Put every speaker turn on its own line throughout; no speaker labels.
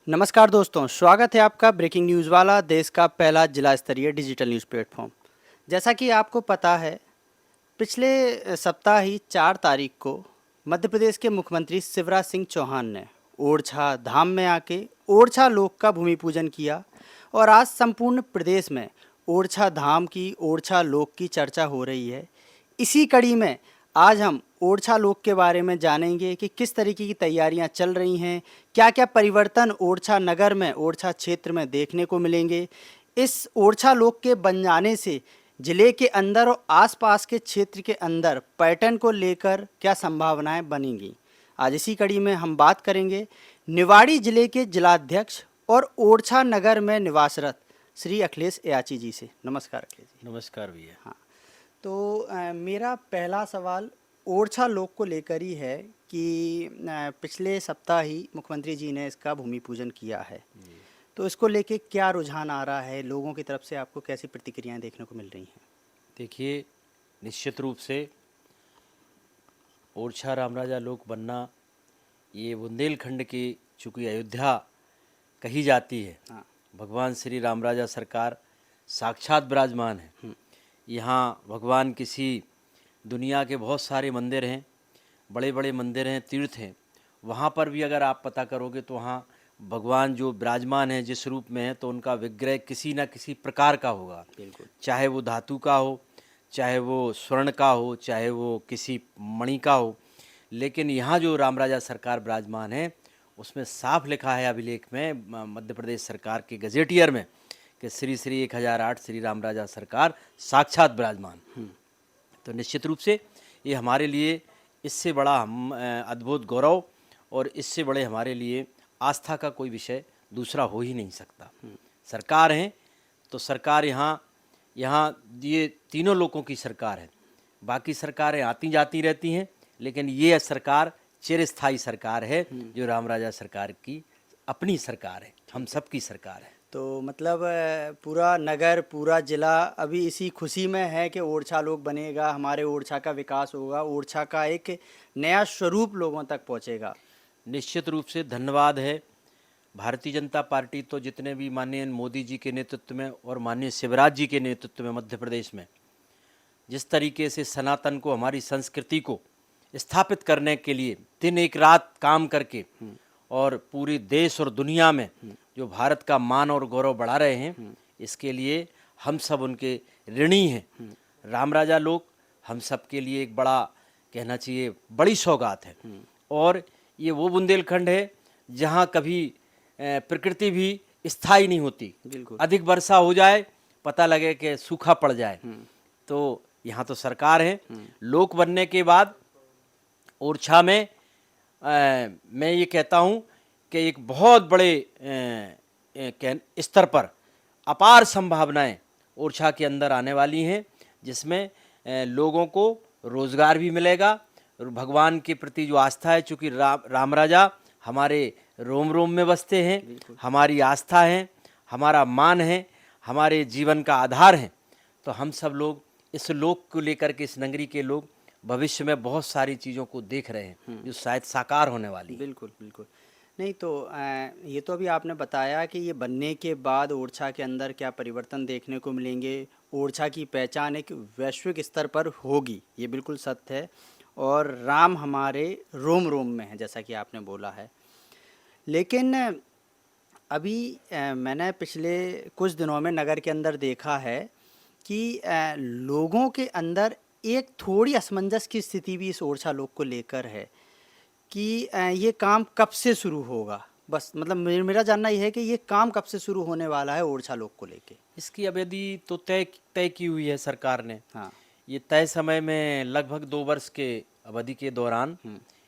नमस्कार दोस्तों, स्वागत है आपका ब्रेकिंग न्यूज़ वाला देश का पहला जिला स्तरीय डिजिटल न्यूज़ प्लेटफॉर्म। जैसा कि आपको पता है, पिछले सप्ताह ही 4 तारीख को मध्य प्रदेश के मुख्यमंत्री शिवराज सिंह चौहान ने ओरछा धाम में आके ओरछा लोक का भूमि पूजन किया और आज संपूर्ण प्रदेश में ओरछा धाम की, ओरछा लोक की चर्चा हो रही है। इसी कड़ी में आज हम ओरछा लोक के बारे में जानेंगे कि किस तरीके की तैयारियां चल रही हैं, क्या क्या परिवर्तन ओरछा नगर में, ओरछा क्षेत्र में देखने को मिलेंगे। इस ओरछा लोक के बन जाने से जिले के अंदर और आसपास के क्षेत्र के अंदर पर्यटन को लेकर क्या संभावनाएं बनेंगी। आज इसी कड़ी में हम बात करेंगे निवाड़ी जिले के जिलाध्यक्ष और ओरछा नगर में निवासरत श्री अखिलेश याची जी से। नमस्कार अखिलेश जी।
नमस्कार भैया।
हाँ, तो मेरा पहला सवाल ओरछा लोक को लेकर ही है कि पिछले सप्ताह ही मुख्यमंत्री जी ने इसका भूमि पूजन किया है, तो इसको लेके क्या रुझान आ रहा है, लोगों की तरफ से आपको कैसी प्रतिक्रियाएं देखने को मिल रही हैं?
देखिए, निश्चित रूप से ओरछा रामराजा लोक बनना, ये बुंदेलखंड की चूँकि अयोध्या कही जाती है,
हाँ।
भगवान श्री रामराजा सरकार साक्षात विराजमान है। यहाँ भगवान किसी दुनिया के बहुत सारे मंदिर हैं, बड़े बड़े मंदिर हैं, तीर्थ हैं। वहाँ पर भी अगर आप पता करोगे तो वहाँ भगवान जो विराजमान है जिस रूप में है, तो उनका विग्रह किसी न किसी प्रकार का होगा।
बिल्कुल।
चाहे वो धातु का हो, चाहे वो स्वर्ण का हो, चाहे वो किसी मणि का हो। लेकिन यहाँ जो रामराजा सरकार विराजमान है, उसमें साफ लिखा है अभिलेख में, मध्य प्रदेश सरकार के गजेटियर में, कि श्री श्री 1008 श्री रामराजा सरकार साक्षात विराजमान। तो निश्चित रूप से ये हमारे लिए इससे बड़ा हम अद्भुत गौरव और इससे बड़े हमारे लिए आस्था का कोई विषय दूसरा हो ही नहीं सकता। सरकार है तो सरकार यहाँ ये तीनों लोगों की सरकार है। बाकी सरकारें आती जाती रहती हैं, लेकिन ये सरकार चिरस्थायी सरकार है, जो रामराजा सरकार की अपनी सरकार है, हम सबकी सरकार है।
तो मतलब पूरा नगर, पूरा जिला अभी इसी खुशी में है कि ओरछा लोक बनेगा, हमारे ओरछा का विकास होगा, ओरछा का एक नया स्वरूप लोगों तक पहुंचेगा।
निश्चित रूप से धन्यवाद है। भारतीय जनता पार्टी तो जितने भी माननीय मोदी जी के नेतृत्व में और माननीय शिवराज जी के नेतृत्व में मध्य प्रदेश में जिस तरीके से सनातन को, हमारी संस्कृति को स्थापित करने के लिए दिन एक रात काम करके और पूरी देश और दुनिया में जो भारत का मान और गौरव बढ़ा रहे हैं, इसके लिए हम सब उनके ऋणी हैं। रामराजा लोक हम सब के लिए एक बड़ा, कहना चाहिए, बड़ी सौगात है। और ये वो बुंदेलखंड है जहाँ कभी प्रकृति भी स्थायी नहीं होती।
बिल्कुल।
अधिक वर्षा हो जाए, पता लगे कि सूखा पड़ जाए। तो यहाँ तो सरकार है। लोक बनने के बाद ओरछा में मैं ये कहता हूँ कि एक बहुत बड़े स्तर पर अपार संभावनाएं ओरछा के अंदर आने वाली हैं, जिसमें लोगों को रोज़गार भी मिलेगा। भगवान के प्रति जो आस्था है, चूँकि रामराजा हमारे रोम रोम में बसते हैं, हमारी आस्था है, हमारा मान है, हमारे जीवन का आधार है। तो हम सब लोग इस लोक को लेकर के, इस नगरी के लोग भविष्य में बहुत सारी चीज़ों को देख रहे हैं जो शायद साकार होने वाली है।
बिल्कुल बिल्कुल। नहीं तो ये तो अभी आपने बताया कि ये बनने के बाद ओरछा के अंदर क्या परिवर्तन देखने को मिलेंगे, ओरछा की पहचान एक वैश्विक स्तर पर होगी, ये बिल्कुल सत्य है। और राम हमारे रोम रोम में है, जैसा कि आपने बोला है। लेकिन अभी मैंने पिछले कुछ दिनों में नगर के अंदर देखा है कि लोगों के अंदर एक थोड़ी असमंजस की स्थिति भी इस ओरछा लोक को लेकर है कि ये काम कब से शुरू होगा। बस मतलब मेरा जानना ये है कि ये काम कब से शुरू होने वाला है ओरछा लोक को लेके।
इसकी अवधि तो तय की हुई है सरकार ने।
हाँ।
ये तय समय में लगभग 2 वर्ष के अवधि के दौरान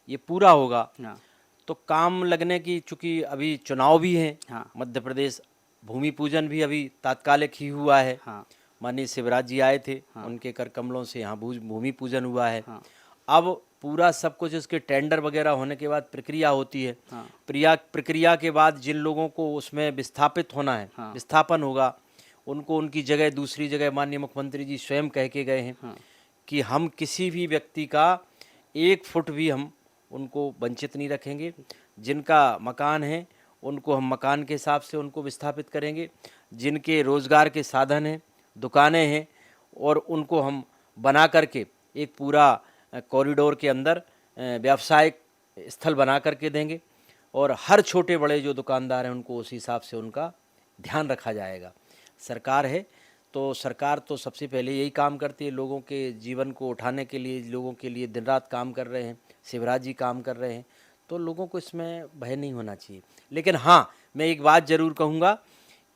ये पूरा होगा।
हाँ।
तो काम लगने की, चूँकि अभी चुनाव भी हैं।
हाँ।
मध्य प्रदेश भूमि पूजन भी अभी तात्कालिक ही हुआ है।
हाँ।
माननीय शिवराज जी आए थे।
हाँ।
उनके कर कमलों से यहाँ भूमि पूजन हुआ है।
हाँ।
अब पूरा सब कुछ इसके टेंडर वगैरह होने के बाद प्रक्रिया होती है।
हाँ।
प्रक्रिया के बाद जिन लोगों को उसमें विस्थापित होना है,
हाँ।
विस्थापन होगा, उनको उनकी जगह दूसरी जगह माननीय मुख्यमंत्री जी स्वयं कह के गए हैं कि हम किसी भी व्यक्ति का 1 फुट भी हम उनको वंचित नहीं रखेंगे। जिनका मकान है उनको हम मकान के हिसाब से उनको विस्थापित करेंगे। जिनके रोज़गार के साधन हैं, दुकानें हैं, और उनको हम बना करके एक पूरा कॉरिडोर के अंदर व्यावसायिक स्थल बना करके देंगे, और हर छोटे बड़े जो दुकानदार हैं उनको उस हिसाब से उनका ध्यान रखा जाएगा। सरकार है तो सरकार तो सबसे पहले यही काम करती है, लोगों के जीवन को उठाने के लिए, लोगों के लिए दिन रात काम कर रहे हैं, शिवराज जी काम कर रहे हैं, तो लोगों को इसमें भय नहीं होना चाहिए। लेकिन हाँ, मैं एक बात ज़रूर कहूँगा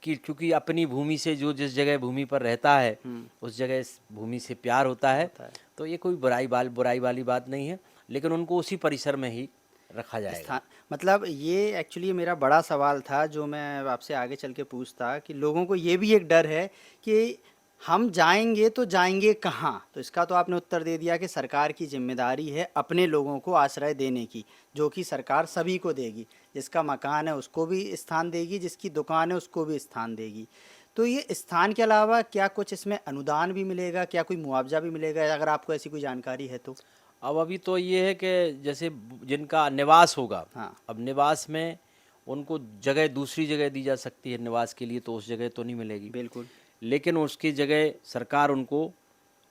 कि चूँकि अपनी भूमि से जो जिस जगह भूमि पर रहता है उस जगह इस भूमि से प्यार होता है, तो ये कोई बुराई वाली बात नहीं है, लेकिन उनको उसी परिसर में ही रखा जाएगा।
स्थान मतलब ये एक्चुअली मेरा बड़ा सवाल था जो मैं आपसे आगे चल के पूछता कि लोगों को ये भी एक डर है कि हम जाएंगे तो जाएंगे कहाँ। तो इसका तो आपने उत्तर दे दिया कि सरकार की जिम्मेदारी है अपने लोगों को आश्रय देने की, जो कि सरकार सभी को देगी, जिसका मकान है उसको भी स्थान देगी, जिसकी दुकान है उसको भी स्थान देगी। तो ये स्थान के अलावा क्या कुछ इसमें अनुदान भी मिलेगा, क्या कोई मुआवजा भी मिलेगा, अगर आपको ऐसी कोई जानकारी है तो?
अब अभी तो ये है कि जैसे जिनका निवास होगा,
हाँ।
अब निवास में उनको जगह दूसरी जगह दी जा सकती है निवास के लिए, तो उस जगह तो नहीं मिलेगी
बिल्कुल।
लेकिन उसकी जगह सरकार उनको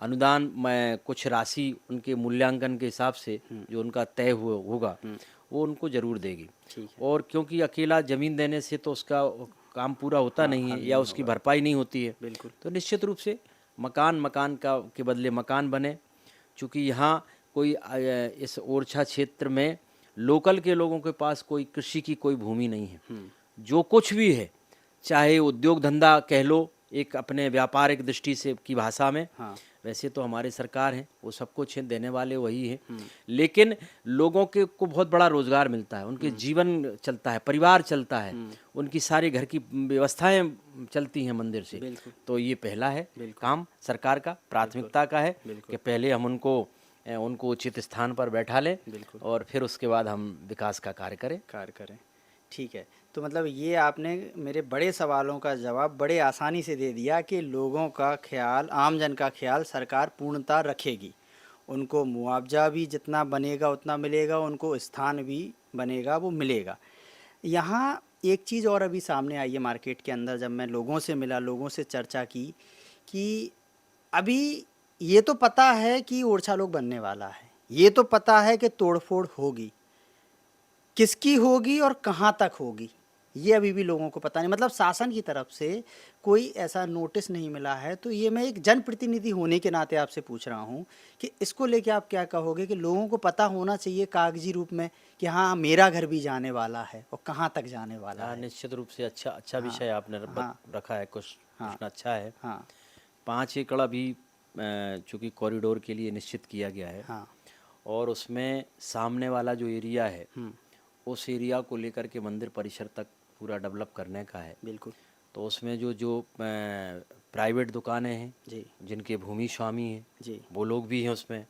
अनुदान में कुछ राशि उनके मूल्यांकन के हिसाब से जो उनका तय हुआ होगा वो उनको ज़रूर देगी।
ठीक है।
और क्योंकि अकेला ज़मीन देने से तो उसका काम पूरा होता नहीं है या उसकी भरपाई नहीं होती है,
बिल्कुल।
तो निश्चित रूप से मकान का के बदले मकान बने। चूँकि यहाँ कोई इस ओरछा क्षेत्र में लोकल के लोगों के पास कोई कृषि की कोई भूमि नहीं है। जो कुछ भी है, चाहे उद्योग धंधा कह लो एक अपने व्यापारिक दृष्टि से की भाषा में,
हाँ।
वैसे तो हमारी सरकार है वो सब कुछ है, देने वाले वही हैं, लेकिन लोगों के को बहुत बड़ा रोजगार मिलता है, उनके जीवन चलता है, परिवार चलता है, उनकी सारी घर की व्यवस्थाएं चलती हैं मंदिर से। तो ये पहला है काम सरकार का, प्राथमिकता का है कि पहले हम उनको उचित स्थान पर बैठा लें और फिर उसके बाद हम विकास का कार्य करें।
ठीक है। तो मतलब ये आपने मेरे बड़े सवालों का जवाब बड़े आसानी से दे दिया कि लोगों का ख्याल, आम जन का ख्याल सरकार पूर्णतः रखेगी। उनको मुआवजा भी जितना बनेगा उतना मिलेगा, उनको स्थान भी बनेगा वो मिलेगा। यहाँ एक चीज़ और अभी सामने आई है मार्केट के अंदर, जब मैं लोगों से मिला, लोगों से चर्चा की, कि अभी ये तो पता है कि ओरछा लोग बनने वाला है, ये तो पता है कि तोड़फोड़ होगी, किसकी होगी और कहाँ तक होगी ये अभी भी लोगों को पता नहीं। मतलब शासन की तरफ से कोई ऐसा नोटिस नहीं मिला है। तो ये मैं एक जनप्रतिनिधि होने के नाते आपसे पूछ रहा हूँ कि इसको लेके आप क्या कहोगे कि लोगों को पता होना चाहिए कागजी रूप में कि हाँ मेरा घर भी जाने वाला है और कहाँ तक जाने वाला है।
निश्चित रूप से अच्छा विषय आपने रखा है, कुछ प्रश्न अच्छा है। 5 एकड़ अभी चूँकि कॉरिडोर के लिए निश्चित किया गया है, और उसमें सामने वाला जो एरिया है उस एरिया को लेकर के मंदिर परिसर तक पूरा डेवलप करने का है।
बिल्कुल।
तो उसमें जो प्राइवेट दुकानें हैं जी, जिनके भूमि स्वामी हैं जी, वो लोग भी हैं उसमें।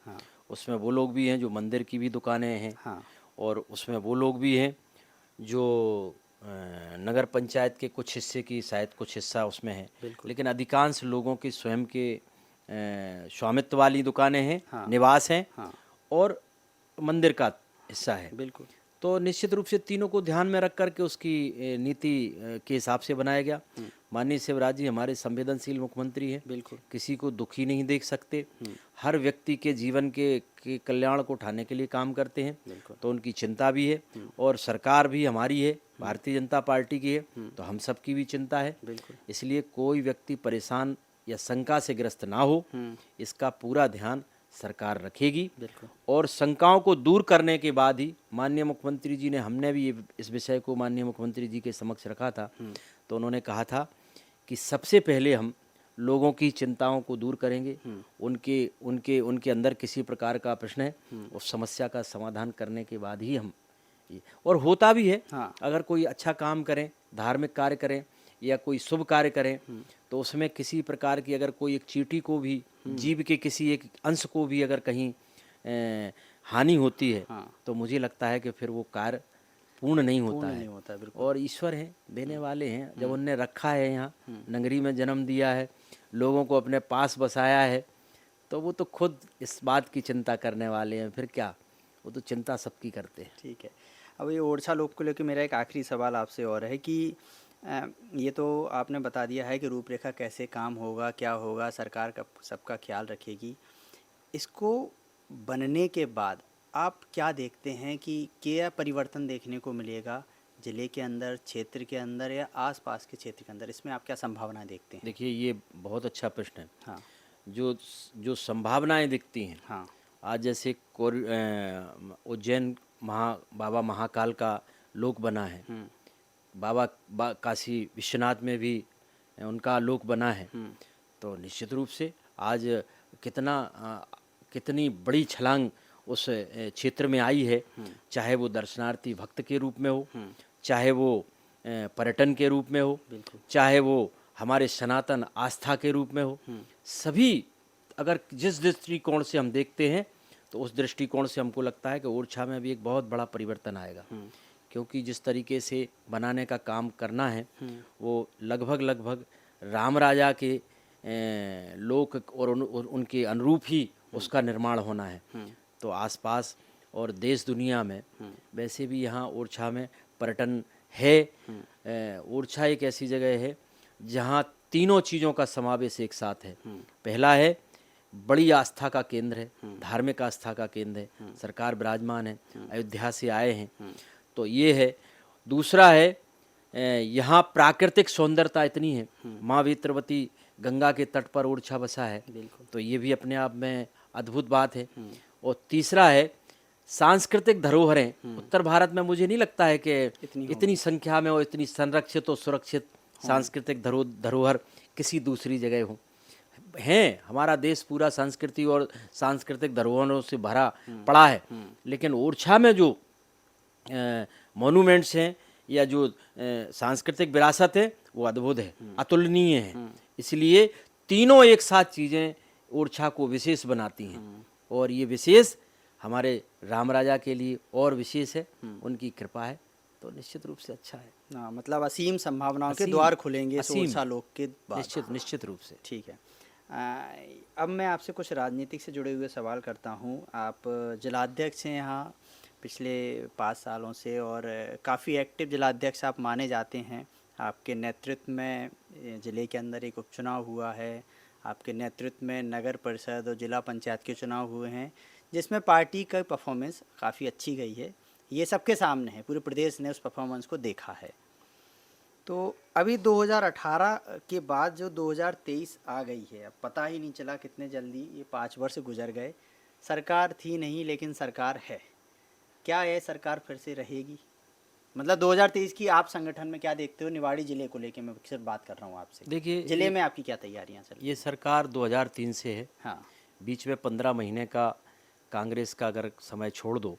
उसमें वो लोग भी हैं जो मंदिर की भी दुकानें हैं, और उसमें वो लोग भी हैं जो नगर पंचायत के कुछ हिस्से की, शायद कुछ हिस्सा उसमें है, लेकिन अधिकांश लोगों के स्वयं के स्वामित्व वाली दुकानें हैं, निवास हैं, और मंदिर का हिस्सा है। बिल्कुल। तो निश्चित रूप से तीनों को ध्यान में रख कर के उसकी नीति के हिसाब से बनाया गया। माननीय शिवराज जी हमारे संवेदनशील मुख्यमंत्री हैं, बिल्कुल किसी को दुखी नहीं देख सकते, हर व्यक्ति के जीवन के कल्याण को उठाने के लिए काम करते हैं, तो उनकी चिंता भी है, और सरकार भी हमारी है, भारतीय जनता पार्टी की है, तो हम सबकी भी चिंता है। इसलिए कोई व्यक्ति परेशान या शंका से ग्रस्त ना हो, इसका पूरा ध्यान सरकार रखेगी। और शंकाओं को दूर करने के बाद ही माननीय मुख्यमंत्री जी ने, हमने भी इस विषय को माननीय मुख्यमंत्री जी के समक्ष रखा था, तो उन्होंने कहा था कि सबसे पहले हम लोगों की चिंताओं को दूर करेंगे, उनके अंदर किसी प्रकार का प्रश्न है उस समस्या का समाधान करने के बाद ही हम, और होता भी है। अगर कोई अच्छा काम करें, धार्मिक कार्य करें या कोई शुभ कार्य करें, तो उसमें किसी प्रकार की अगर कोई एक चींटी को भी, जीव के किसी एक अंश को भी अगर कहीं हानि होती है, तो मुझे लगता है कि फिर वो कार्य पूर्ण नहीं होता है। और ईश्वर हैं, देने वाले हैं, जब उनने रखा है यहाँ नगरी में जन्म दिया है, लोगों को अपने पास बसाया है, तो वो तो खुद इस बात की चिंता करने वाले हैं, फिर क्या, वो तो चिंता सबकी करते हैं।
ठीक है। अब ये ओरछा लोक को लेकर मेरा एक आखिरी सवाल आपसे और है कि ये तो आपने बता दिया है कि रूपरेखा कैसे काम होगा, क्या होगा, सरकार का सबका ख्याल रखेगी। इसको बनने के बाद आप क्या देखते हैं कि क्या परिवर्तन देखने को मिलेगा ज़िले के अंदर, क्षेत्र के अंदर या आसपास के क्षेत्र के अंदर? इसमें आप क्या संभावनाएं देखते हैं?
देखिए, ये बहुत अच्छा प्रश्न है।
हाँ,
जो जो संभावनाएं दिखती हैं,
हाँ,
आज जैसे उज्जैन बाबा महाकाल का लोक बना है,
हुँ,
काशी विश्वनाथ में भी उनका लोक बना है।
हुँ,
तो निश्चित रूप से आज कितनी बड़ी छलांग उस क्षेत्र में आई है, चाहे वो दर्शनार्थी भक्त के रूप में हो, चाहे वो पर्यटन के रूप में हो,
बिल्कुल,
चाहे वो हमारे सनातन आस्था के रूप में हो। सभी, अगर जिस दृष्टिकोण से हम देखते हैं, तो उस दृष्टिकोण से हमको लगता है कि ओरछा में भी एक बहुत बड़ा परिवर्तन आएगा, क्योंकि जिस तरीके से बनाने का काम करना है, वो लगभग राम राजा के लोक और उनके अनुरूप ही उसका निर्माण होना है। तो आसपास और देश दुनिया में वैसे भी यहाँ ओरछा में पर्यटन है। ओरछा एक ऐसी जगह है जहाँ तीनों चीज़ों का समावेश एक साथ है। पहला है, बड़ी आस्था का केंद्र है, धार्मिक आस्था का केंद्र है, सरकार विराजमान है, अयोध्या से आए हैं, तो ये है। दूसरा है, यहाँ प्राकृतिक सौंदर्यता इतनी है, माँ वेत्रवती गंगा के तट पर ओरछा बसा है, तो ये भी अपने आप में अद्भुत बात है। और तीसरा है, सांस्कृतिक धरोहरें। उत्तर भारत में मुझे नहीं लगता है कि इतनी संख्या में और इतनी संरक्षित और सुरक्षित सांस्कृतिक धरोहर किसी दूसरी जगह हो। हैं, हमारा देश पूरा संस्कृति और सांस्कृतिक धरोहरों से भरा पड़ा है, लेकिन ओरछा में जो मॉन्यूमेंट्स हैं या जो सांस्कृतिक विरासत है, वो अद्भुत है, अतुलनीय है। इसलिए तीनों एक साथ चीज़ें ओरछा को विशेष बनाती हैं, और ये विशेष हमारे राम राजा के लिए और विशेष है, उनकी कृपा है, तो निश्चित रूप से अच्छा है।
हाँ, मतलब असीम संभावनाओं के द्वार खुलेंगे इस ओरछा लोक के बाद।
निश्चित रूप से।
ठीक है। अब मैं आपसे कुछ राजनीतिक से जुड़े हुए सवाल करता हूँ। आप जिलाध्यक्ष हैं यहाँ पिछले 5 सालों से, और काफ़ी एक्टिव जिलाध्यक्ष आप माने जाते हैं। आपके नेतृत्व में ज़िले के अंदर एक उपचुनाव हुआ है, आपके नेतृत्व में नगर परिषद और ज़िला पंचायत के चुनाव हुए हैं, जिसमें पार्टी का परफॉर्मेंस काफ़ी अच्छी गई है। ये सबके सामने है, पूरे प्रदेश ने उस परफॉर्मेंस को देखा है। तो अभी 2018 के बाद जो 2023 आ गई है, अब पता ही नहीं चला कितने जल्दी ये 5 वर्ष गुजर गए। सरकार थी नहीं, लेकिन सरकार है। क्या यह सरकार फिर से रहेगी? मतलब 2023 की आप संगठन में क्या देखते हो? निवाड़ी जिले को लेके मैं सिर्फ बात कर रहा हूँ आपसे।
देखिए,
जिले में आपकी क्या तैयारियां चल रही?
ये सरकार 2003 से है।
हाँ,
बीच में 15 महीने का कांग्रेस का अगर समय छोड़ दो,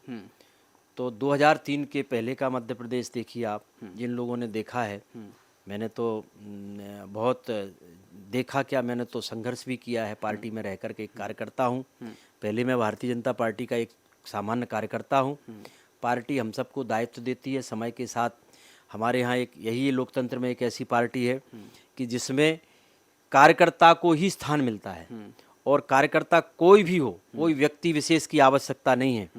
तो 2003 के पहले का मध्य प्रदेश देखिए आप। जिन लोगों ने देखा है, मैंने तो बहुत देखा, क्या मैंने तो संघर्ष भी किया है पार्टी में रह कर के। एक कार्यकर्ता हूँ, पहले मैं भारतीय जनता पार्टी का एक सामान्य कार्यकर्ता हूँ। पार्टी हम सबको दायित्व देती है समय के साथ। हमारे यहाँ एक यही लोकतंत्र में एक ऐसी पार्टी है कि जिसमें कार्यकर्ता को ही स्थान मिलता है, और कार्यकर्ता कोई भी हो, कोई व्यक्ति विशेष की आवश्यकता नहीं है।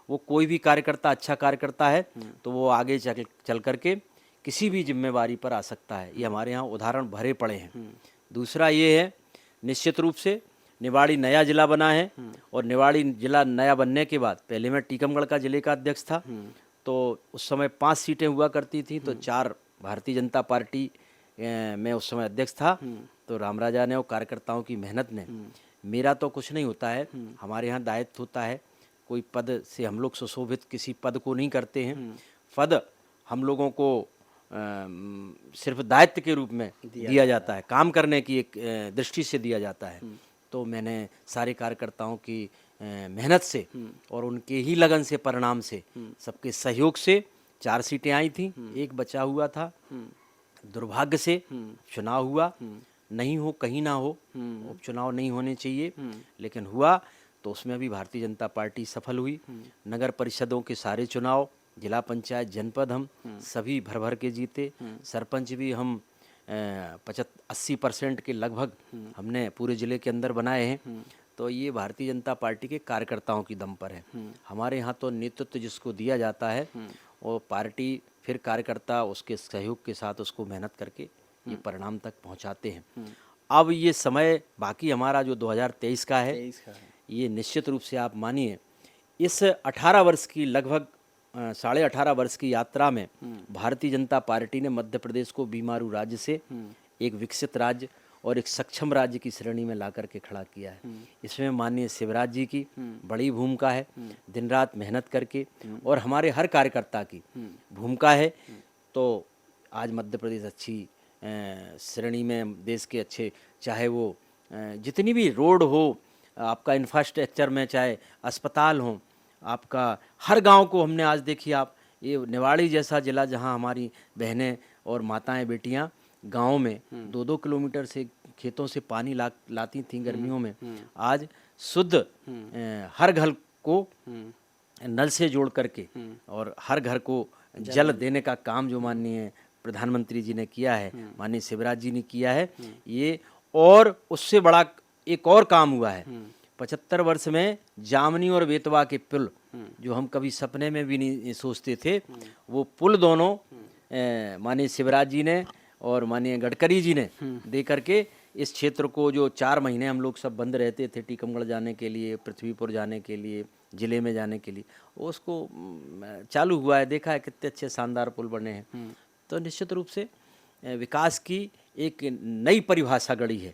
वो कोई भी कार्यकर्ता अच्छा कार्यकर्ता है तो वो आगे चल करके किसी भी जिम्मेवारी पर आ सकता है। ये हमारे यहाँ उदाहरण भरे पड़े हैं। दूसरा ये है, निश्चित रूप से निवाड़ी नया जिला बना है, और निवाड़ी जिला नया बनने के बाद, पहले मैं टीकमगढ़ का जिले का अध्यक्ष था, तो उस समय 5 सीटें हुआ करती थी, तो 4 भारतीय जनता पार्टी में उस समय अध्यक्ष था। तो राम राजा ने और कार्यकर्ताओं की मेहनत ने, मेरा तो कुछ नहीं होता है, हमारे यहाँ दायित्व होता है। कोई पद से हम लोग सुशोभित किसी पद को नहीं करते हैं। पद हम लोगों को सिर्फ दायित्व के रूप में दिया जाता है, काम करने की एक दृष्टि से दिया जाता है। तो मैंने सारे कार्यकर्ताओं की मेहनत से और उनके ही लगन से, परिणाम से, सबके सहयोग से 4 सीटें आई थी, एक बचा हुआ था। दुर्भाग्य से चुनाव हुआ, नहीं हो कहीं ना हो, उपचुनाव नहीं होने चाहिए, लेकिन हुआ, तो उसमें भी भारतीय जनता पार्टी सफल हुई। नगर परिषदों के सारे चुनाव, जिला पंचायत, जनपद हम सभी भर भर के जीते। सरपंच भी हम 80% के लगभग हमने पूरे ज़िले के अंदर बनाए हैं। तो ये भारतीय जनता पार्टी के कार्यकर्ताओं की दम पर है। हमारे यहाँ तो नेतृत्व जिसको दिया जाता है और पार्टी फिर कार्यकर्ता उसके सहयोग के साथ उसको मेहनत करके ये परिणाम तक पहुंचाते हैं। अब ये समय बाकी हमारा जो 2023 का है,
23 का है।
ये निश्चित रूप से आप मानिए इस 18 वर्ष की लगभग 18.5 वर्ष की यात्रा में भारतीय जनता पार्टी ने मध्य प्रदेश को बीमारू राज्य से एक विकसित राज्य और एक सक्षम राज्य की श्रेणी में ला करके खड़ा किया है। इसमें माननीय शिवराज जी की बड़ी भूमिका है, दिन रात मेहनत करके, और हमारे हर कार्यकर्ता की भूमिका है। तो आज मध्य प्रदेश अच्छी श्रेणी में, देश के अच्छे, चाहे वो जितनी भी रोड हो, आपका इंफ्रास्ट्रक्चर में, चाहे अस्पताल हो, आपका हर गांव को हमने आज देखिए आप, ये निवाड़ी जैसा ज़िला जहां हमारी बहनें और माताएं बेटियां गाँव में 2-2 किलोमीटर से खेतों से पानी लाती थीं गर्मियों में, आज शुद्ध हर घर को नल से जोड़ करके और हर घर को जल देने का काम जो माननीय प्रधानमंत्री जी ने किया है, माननीय शिवराज जी ने किया है, ये और उससे बड़ा एक और काम हुआ है। 75 वर्ष में जामनी और बेतवा के पुल, जो हम कभी सपने में भी नहीं सोचते थे, वो पुल दोनों माननीय शिवराज जी ने और माननीय गडकरी जी ने दे करके इस क्षेत्र को, जो 4 महीने हम लोग सब बंद रहते थे टीकमगढ़ जाने के लिए, पृथ्वीपुर जाने के लिए, ज़िले में जाने के लिए, उसको चालू हुआ है। देखा है कितने अच्छे शानदार पुल बने हैं। तो निश्चित रूप से विकास की एक नई परिभाषा गढ़ी है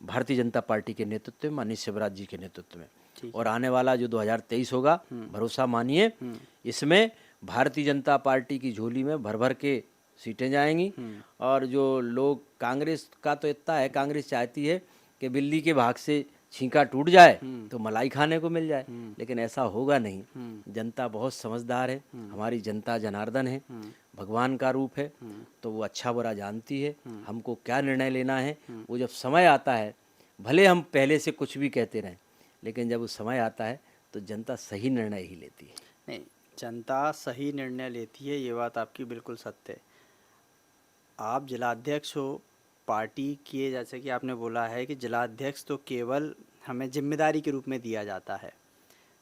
भारतीय जनता पार्टी के नेतृत्व में, माननीय शिवराज जी के नेतृत्व में। और आने वाला जो 2023 होगा, भरोसा मानिए इसमें भारतीय जनता पार्टी की झोली में भर भर के सीटें जाएंगी। और जो लोग, कांग्रेस का तो इतना है, कांग्रेस चाहती है कि बिल्ली के भाग से छींका टूट जाए तो मलाई खाने को मिल जाए, लेकिन ऐसा होगा नहीं। जनता बहुत समझदार है, हमारी जनता जनार्दन है, भगवान का रूप है, तो वो अच्छा बुरा जानती है। हमको क्या निर्णय लेना है, वो जब समय आता है, भले हम पहले से कुछ भी कहते रहें, लेकिन जब वो समय आता है तो जनता सही निर्णय ही लेती है।
नहीं, जनता सही निर्णय लेती है, ये बात आपकी बिल्कुल सत्य है। आप जिलाध्यक्ष हो पार्टी के, जैसे कि आपने बोला है कि जिलाध्यक्ष तो केवल हमें जिम्मेदारी के रूप में दिया जाता है।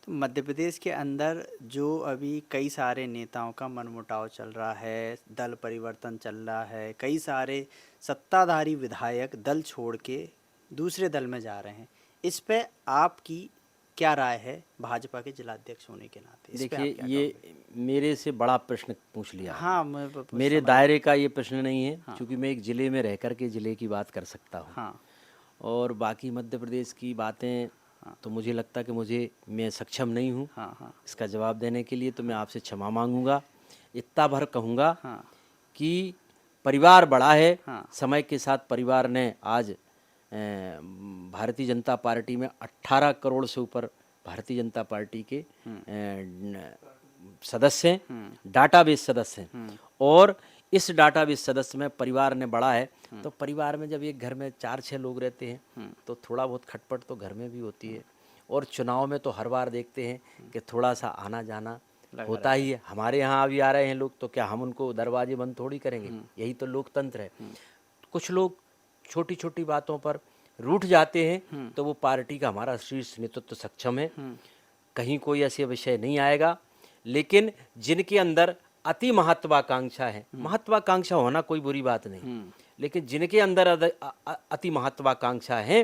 तो मध्य प्रदेश के अंदर जो अभी कई सारे नेताओं का मनमुटाव चल रहा है, दल परिवर्तन चल रहा है, कई सारे सत्ताधारी विधायक दल छोड़ के दूसरे दल में जा रहे हैं, इस पे आपकी क्या राय है भाजपा के जिलाध्यक्ष होने के नाते? इस पे आप
देखिए,
क्या
ये
कहोगे?
मेरे से बड़ा प्रश्न पूछ लिया आपने।
हाँ,
मेरे दायरे का ये प्रश्न नहीं है,
हाँ।
क्योंकि मैं एक ज़िले में रह कर के ज़िले की बात कर सकता हूँ।
हाँ,
और बाकी मध्य प्रदेश की बातें तो मुझे लगता है कि मैं सक्षम नहीं हूँ
हाँ, हाँ,
इसका जवाब देने के लिए। तो मैं आपसे क्षमा मांगूंगा। इतना भर कहूँगा
हाँ,
कि परिवार बड़ा है,
हाँ,
समय के साथ परिवार ने आज भारतीय जनता पार्टी में 18 करोड़ से ऊपर भारतीय जनता पार्टी के सदस्य हैं, डाटाबेस सदस्य हैं। और इस डाटाबेस सदस्य में परिवार ने बढ़ा है। तो परिवार में जब एक घर में 4-6 लोग रहते हैं तो थोड़ा बहुत खटपट तो घर में भी होती है। और चुनाव में तो हर बार देखते हैं कि थोड़ा सा आना जाना होता ही है। हमारे यहाँ अभी आ रहे हैं लोग, तो क्या हम उनको दरवाजे बंद थोड़ी करेंगे? यही तो लोकतंत्र है। कुछ लोग छोटी छोटी बातों पर रूठ जाते हैं, तो वो पार्टी का हमारा शीर्ष नेतृत्व सक्षम है, कहीं कोई ऐसे विषय नहीं आएगा। लेकिन जिनके अंदर अति महत्वाकांक्षा है, महत्वाकांक्षा होना कोई बुरी बात नहीं, लेकिन जिनके अंदर अति महत्वाकांक्षा है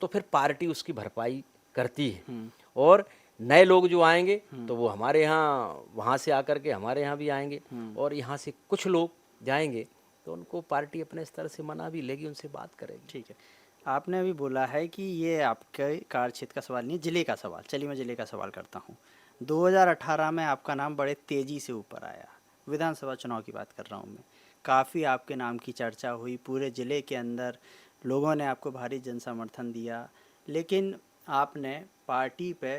तो फिर पार्टी उसकी भरपाई करती है। और नए लोग जो आएंगे तो वो हमारे यहाँ, वहाँ से आकर के हमारे यहाँ भी आएंगे, और यहाँ से कुछ लोग जाएंगे तो उनको पार्टी अपने स्तर से मना भी लेगी, उनसे बात करेगी।
ठीक है। आपने अभी बोला है कि ये आपके कार्यक्षेत्र का सवाल नहीं है, जिले का सवाल। चलिए मैं जिले का सवाल करता हूँ। 2018 में आपका नाम बड़े तेज़ी से ऊपर आया, विधानसभा चुनाव की बात कर रहा हूँ मैं। काफ़ी आपके नाम की चर्चा हुई, पूरे ज़िले के अंदर लोगों ने आपको भारी जन समर्थन दिया, लेकिन आपने पार्टी पे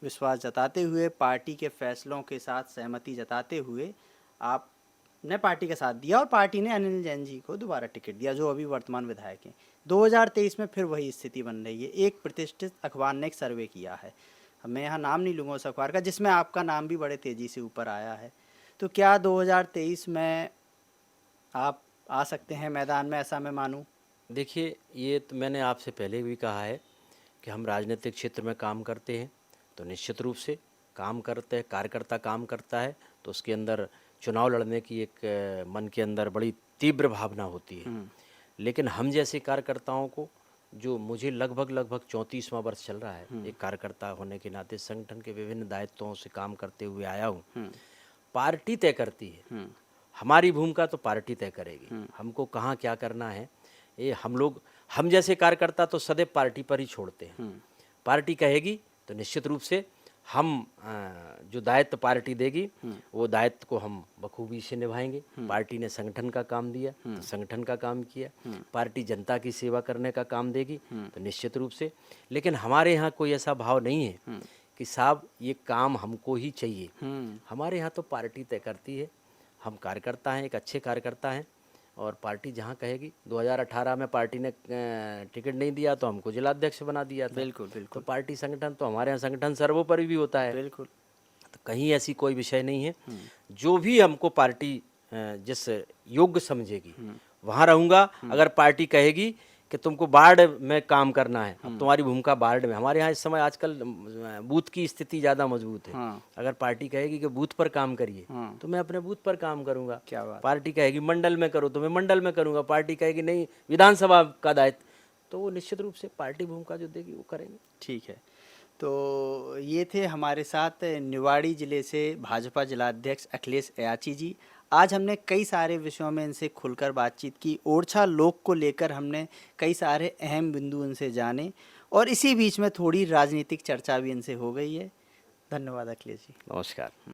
विश्वास जताते हुए, पार्टी के फैसलों के साथ सहमति जताते हुए आपने पार्टी का साथ दिया और पार्टी ने अनिल जैन जी को दोबारा टिकट दिया, जो अभी वर्तमान विधायक हैं। 2023 में फिर वही स्थिति बन रही है। एक प्रतिष्ठित अखबार ने एक सर्वे किया है, मैं यहाँ नाम नहीं लूँगा उस अखबार का, जिसमें आपका नाम भी बड़े तेज़ी से ऊपर आया है। तो क्या 2023 में आप आ सकते हैं मैदान में, ऐसा मैं मानूँ?
देखिए, ये तो मैंने आपसे पहले भी कहा है कि हम राजनीतिक क्षेत्र में काम करते हैं, तो निश्चित रूप से काम करते हैं, कार्यकर्ता काम करता है तो उसके अंदर चुनाव लड़ने की एक मन के अंदर बड़ी तीव्र भावना होती है। लेकिन हम जैसे कार्यकर्ताओं को, जो मुझे लगभग 34वां वर्ष चल रहा है एक कार्यकर्ता होने के नाते, संगठन के विभिन्न दायित्वों से काम करते हुए आया हूँ। पार्टी तय करती है, हमारी भूमिका तो पार्टी तय करेगी। हमको कहाँ क्या करना है, ये हम जैसे कार्यकर्ता तो सदैव पार्टी पर ही छोड़ते हैं। पार्टी कहेगी तो निश्चित रूप से हम जो दायित्व पार्टी देगी वो दायित्व को हम बखूबी से निभाएंगे। पार्टी ने संगठन का काम दिया तो संगठन का काम किया, पार्टी जनता की सेवा करने का काम देगी तो निश्चित रूप से। लेकिन हमारे यहाँ कोई ऐसा भाव नहीं है कि साहब ये काम हमको ही चाहिए। हमारे यहाँ तो पार्टी तय करती है। हम कार्यकर्ता हैं, एक अच्छे कार्यकर्ता हैं, और पार्टी जहाँ कहेगी। 2018 में पार्टी ने टिकट नहीं दिया तो हमको जिलाध्यक्ष बना दिया था।
बिल्कुल
तो पार्टी संगठन तो हमारे यहाँ संगठन सर्वोपरि भी होता है।
बिल्कुल।
तो कहीं ऐसी कोई विषय नहीं है। जो भी हमको पार्टी जिस योग्य समझेगी वहाँ रहूँगा। अगर पार्टी कहेगी कि तुमको वार्ड में काम करना है, अब तुम्हारी भूमिका वार्ड में, हमारे यहाँ इस समय आजकल बूथ की स्थिति ज़्यादा मजबूत है। अगर पार्टी कहेगी कि बूथ पर काम करिए तो मैं अपने बूथ पर काम करूँगा।
क्या बात।
पार्टी कहेगी मंडल में करो तो मैं मंडल में करूँगा। पार्टी कहेगी नहीं विधानसभा का दायित्व, तो वो निश्चित रूप से पार्टी भूमिका जो देगी वो करेंगे।
ठीक है, तो ये थे हमारे साथ निवाड़ी ज़िले से भाजपा जिलाध्यक्ष अखिलेश अयाची जी। आज हमने कई सारे विषयों में इनसे खुलकर बातचीत की। ओरछा लोक को लेकर हमने कई सारे अहम बिंदु इनसे जाने, और इसी बीच में थोड़ी राजनीतिक चर्चा भी इनसे हो गई है। धन्यवाद अखिलेश जी।
नमस्कार।